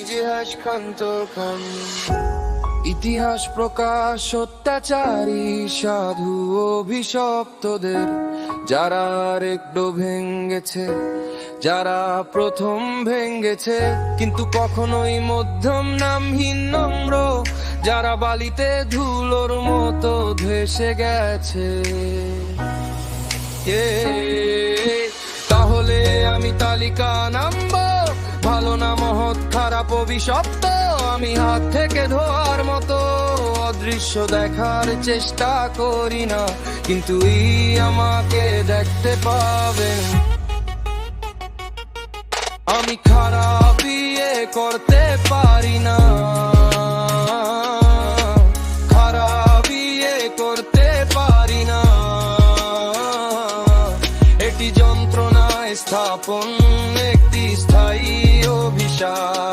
ইতিহাস খান্তখান ইতিহাস প্রকাশ অত্যাচারী সাধু অভিশপ্তদের, যারা একটু ভেঙ্গেছে, যারা প্রথম ভেঙ্গেছে, কিন্তু কখনোই মধ্যম নামহীন নম্র, যারা বালিতে ধুলোর মতো ভেসে গেছে। তাহলে আমি তালিকা নামবো, ভালো না মহৎ খারাপ অভিশপ্ত, আমি হাত থেকে ধোয়ার মতো অদৃশ্য দেখার চেষ্টা করি না, কিন্তু আমাকে দেখতে পাবেন। আমি খারাপ বিয়ে করতে পারি না, খারাপ বিয়ে করতে পারি না, এটি যন্ত্রণায় স্থাপন, একটি স্থায়ী অভিশাপ।